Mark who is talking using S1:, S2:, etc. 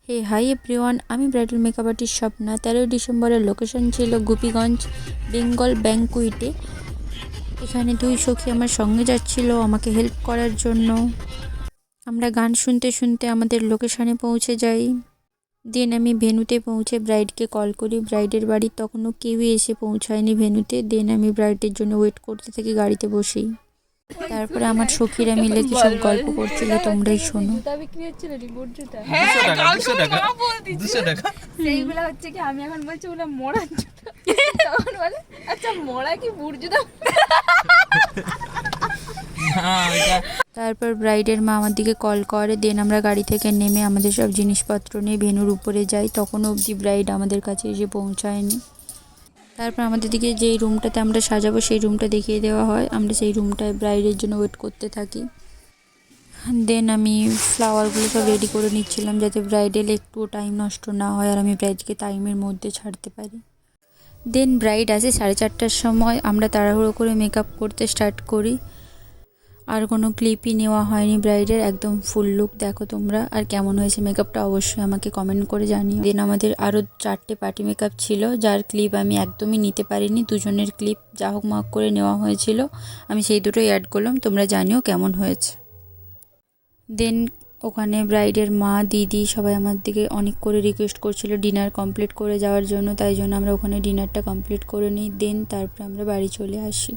S1: হে hi everyone, আমি bridal makeup artist Swapna. 13 ডিসেম্বরের location ছিল গোপীগঞ্জ বেঙ্গল ব্যাংকুইটে। এখানে দুই সখী আমার সঙ্গে যাচ্ছিল আমাকে হেল্প করার জন্য। আমরা গান শুনতে শুনতে আমাদের লোকেশনে পৌঁছে যাই। দেন আমি ভেন্যুতে পৌঁছে ব্রাইডকে কল করি। ব্রাইডের বাড়ির তখনও কেউই এসে পৌঁছায়নি ভেন্যুতে। দেন আমি ব্রাইডের জন্য ওয়েট করতে থাকি গাড়িতে বসেই। তারপরে আমার সখীরা মিলে কি সব গল্প করছিল, তোমরাই শোনো।
S2: সেইগুলো হচ্ছে কি, আমি এখন বলছি ওগুলো মোড়া জুতা, তখন বলে আচ্ছা মোড়া কি বুট জুতা।
S1: তারপর ব্রাইডের মা আমার দিকে কল করে। দেন আমরা গাড়ি থেকে নেমে আমাদের সব জিনিসপত্র নিয়ে ভেন্যুর উপরে যাই। তখনও অবধি ব্রাইড আমাদের কাছে এসে পৌঁছায়নি। তারপর আমাদের দিকে যেই রুমটাতে আমরা সাজাবো সেই রুমটা দেখিয়ে দেওয়া হয়। আমরা সেই রুমটায় ব্রাইডের জন্য ওয়েট করতে থাকি। দেন আমি ফ্লাওয়ারগুলো সব রেডি করে নিচ্ছিলাম যাতে ব্রাইডের একটুও টাইম নষ্ট না হয় আর আমি ব্রাইডকে টাইমের মধ্যে ছাড়তে পারি। দেন ব্রাইড আসে 4:30টার সময়। আমরা তাড়াহুড়ো করে মেকআপ করতে স্টার্ট করি। আর কোনো ক্লিপই নেওয়া হয়নি ব্রাইডের, একদম ফুল লুক দেখো তোমরা। আর কেমন হয়েছে মেকআপটা অবশ্যই আমাকে কমেন্ট করে জানিও। দেন আমাদের আরও 4টে পার্টি মেকআপ ছিল, যার ক্লিপ আমি একদমই নিতে পারিনি। দুজনের ক্লিপ যা হোক মাক করে নেওয়া হয়েছিল, আমি সেই দুটোই অ্যাড করলাম। তোমরা জানিও কেমন হয়েছে। দেন ওখানে ব্রাইডের মা দিদি সবাই আমার দিকে অনেক করে রিকোয়েস্ট করছিল ডিনার কমপ্লিট করে যাওয়ার জন্য। তাই জন্য আমরা ওখানে ডিনারটা কমপ্লিট করে নিই। দেন তারপরে আমরা বাড়ি চলে আসি।